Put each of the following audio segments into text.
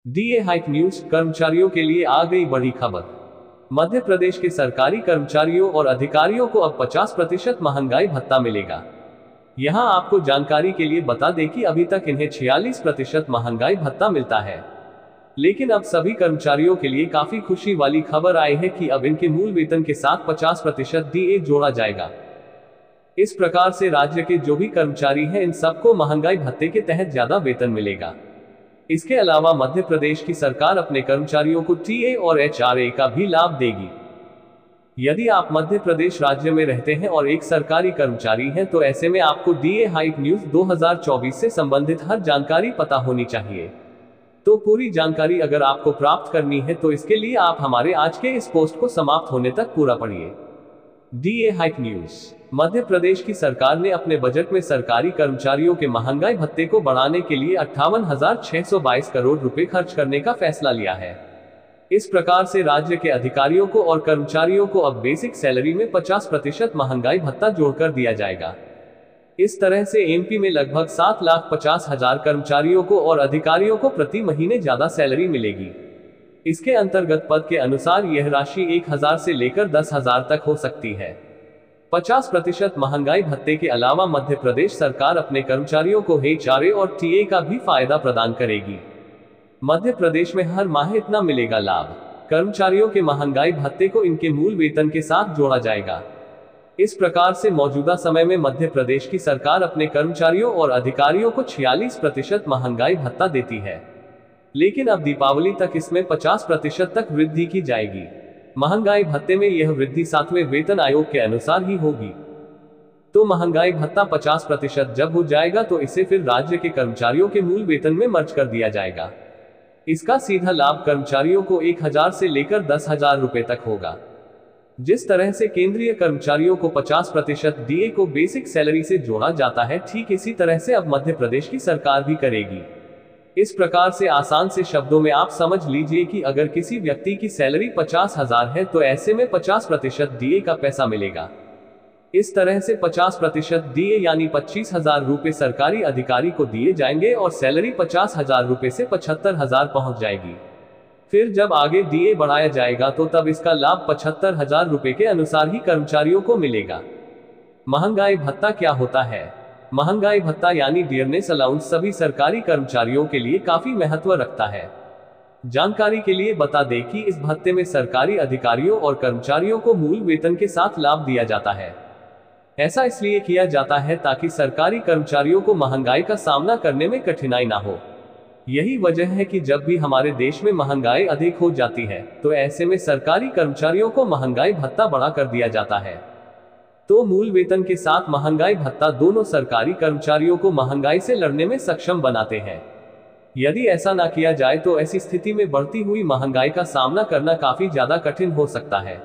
DA hike news कर्मचारियों के लिए आ गई बड़ी खबर। मध्य प्रदेश के सरकारी कर्मचारियों और अधिकारियों को अब 50% महंगाई भत्ता मिलेगा। यहां आपको जानकारी के लिए बता दें कि अभी तक इन्हें 46% महंगाई भत्ता मिलता है, लेकिन अब सभी कर्मचारियों के लिए काफी खुशी वाली खबर आई है कि अब इनके मूल वेतन के साथ 50% डीए जोड़ा जाएगा। इस प्रकार से राज्य के जो भी कर्मचारी हैं इन सबको महंगाई भत्ते के तहत ज्यादा वेतन मिलेगा। इसके अलावा मध्य प्रदेश की सरकार अपने कर्मचारियों को टीए और एचआरए का भी लाभ देगी। यदि आप मध्य प्रदेश राज्य में रहते हैं और एक सरकारी कर्मचारी हैं तो ऐसे में आपको डीए हाइक न्यूज 2024 से संबंधित हर जानकारी पता होनी चाहिए। तो पूरी जानकारी अगर आपको प्राप्त करनी है तो इसके लिए आप हमारे आज के इस पोस्ट को समाप्त होने तक पूरा पढ़िए। DA hike news. Madhya Pradesh की सरकार ने अपने बजट में सरकारी कर्मचारियों के महंगाई भत्ते को बढ़ाने के लिए 58,622 करोड़ रुपए खर्च करने का फैसला लिया है। इस प्रकार से राज्य के अधिकारियों को और कर्मचारियों को अब बेसिक सैलरी में 50% महंगाई भत्ता जोड़कर दिया जाएगा। इस तरह से एमपी में लगभग 7,50,000 कर्मचारियों को और अधिकारियों को प्रति महीने ज्यादा सैलरी मिलेगी। इसके अंतर्गत पद के अनुसार यह राशि 1,000 से लेकर 10,000 तक हो सकती है। 50% महंगाई भत्ते के अलावा मध्य प्रदेश सरकार अपने कर्मचारियों को एचआरए और टीए का भी फायदा प्रदान करेगी। मध्य प्रदेश में हर माह इतना मिलेगा लाभ। कर्मचारियों के महंगाई भत्ते को इनके मूल वेतन के साथ जोड़ा जाएगा। इस प्रकार से मौजूदा समय में मध्य प्रदेश की सरकार अपने कर्मचारियों और अधिकारियों को 46% महंगाई भत्ता देती है, लेकिन अब दीपावली तक इसमें 50% तक वृद्धि की जाएगी। महंगाई भत्ते में यह वृद्धि 7वें वेतन आयोग के अनुसार ही होगी। तो महंगाई भत्ता 50% जब हो जाएगा तो इसे फिर राज्य के कर्मचारियों के मूल वेतन में मर्ज कर दिया जाएगा। इसका सीधा लाभ कर्मचारियों को 1,000 से लेकर 10,000 रुपए तक होगा। जिस तरह से केंद्रीय कर्मचारियों को 50% डीए को बेसिक सैलरी से जोड़ा जाता है, ठीक इसी तरह से अब मध्य प्रदेश की सरकार भी करेगी। इस प्रकार से आसान से शब्दों में आप समझ लीजिए कि अगर किसी व्यक्ति की सैलरी 50,000 है तो ऐसे में 50% डीए का पैसा मिलेगा। इस तरह से 50% डीए यानी 25,000 रुपए सरकारी अधिकारी को दिए जाएंगे और सैलरी 50,000 रुपए से 75,000 पहुंच जाएगी। फिर जब आगे डीए बढ़ाया जाएगा तो तब इसका लाभ 75,000 रुपए के अनुसार ही कर्मचारियों को मिलेगा। महंगाई भत्ता क्या होता है? महंगाई भत्ता यानी डियरनेस अलाउंस सभी सरकारी कर्मचारियों के लिए काफी महत्व रखता है। जानकारी के लिए बता दें कि इस भत्ते में सरकारी अधिकारियों और कर्मचारियों को मूल वेतन के साथ लाभ दिया जाता है। ऐसा इसलिए किया जाता है ताकि सरकारी कर्मचारियों को महंगाई का सामना करने में कठिनाई ना हो। यही वजह है कि जब भी हमारे देश में महंगाई अधिक हो जाती है तो ऐसे में सरकारी कर्मचारियों को महंगाई भत्ता बढ़ा कर दिया जाता है। तो मूल वेतन के साथ महंगाई भत्ता दोनों सरकारी कर्मचारियों को महंगाई से लड़ने में सक्षम बनाते हैं। यदि ऐसा ना किया जाए तो ऐसी स्थिति में बढ़ती हुई महंगाई का सामना करना काफी ज्यादा कठिन हो सकता है।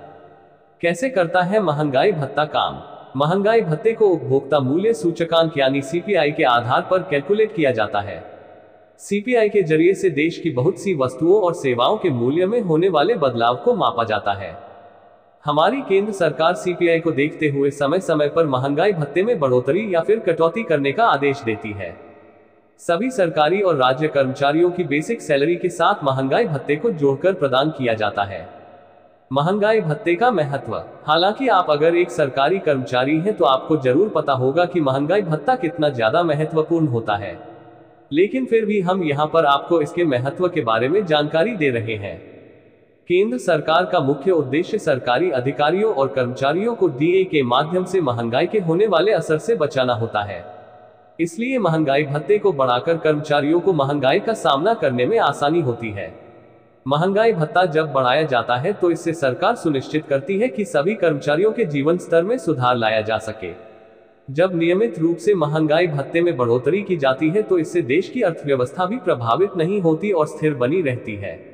कैसे करता है महंगाई भत्ता काम? महंगाई भत्ते को उपभोक्ता मूल्य सूचकांक यानी सीपीआई के आधार पर कैलकुलेट किया जाता है। सीपीआई के जरिए से देश की बहुत सी वस्तुओं और सेवाओं के मूल्य में होने वाले बदलाव को मापा जाता है। हमारी केंद्र सरकार सीपीआई को देखते हुए समय समय पर महंगाई भत्ते में बढ़ोतरी या फिर कटौती करने का आदेश देती है। सभी सरकारी और राज्य कर्मचारियों की बेसिक सैलरी के साथ महंगाई भत्ते को जोड़कर प्रदान किया जाता है। महंगाई भत्ते का महत्व। हालांकि आप अगर एक सरकारी कर्मचारी हैं तो आपको जरूर पता होगा कि महंगाई भत्ता कितना ज्यादा महत्वपूर्ण होता है, लेकिन फिर भी हम यहाँ पर आपको इसके महत्व के बारे में जानकारी दे रहे हैं। केंद्र सरकार का मुख्य उद्देश्य सरकारी अधिकारियों और कर्मचारियों को डीए के माध्यम से महंगाई के होने वाले असर से बचाना होता है। इसलिए महंगाई भत्ते को बढ़ाकर कर्मचारियों को महंगाई का सामना करने में आसानी होती है। महंगाई भत्ता जब बढ़ाया जाता है तो इससे सरकार सुनिश्चित करती है कि सभी कर्मचारियों के जीवन स्तर में सुधार लाया जा सके। जब नियमित रूप से महंगाई भत्ते में बढ़ोतरी की जाती है तो इससे देश की अर्थव्यवस्था भी प्रभावित नहीं होती और स्थिर बनी रहती है।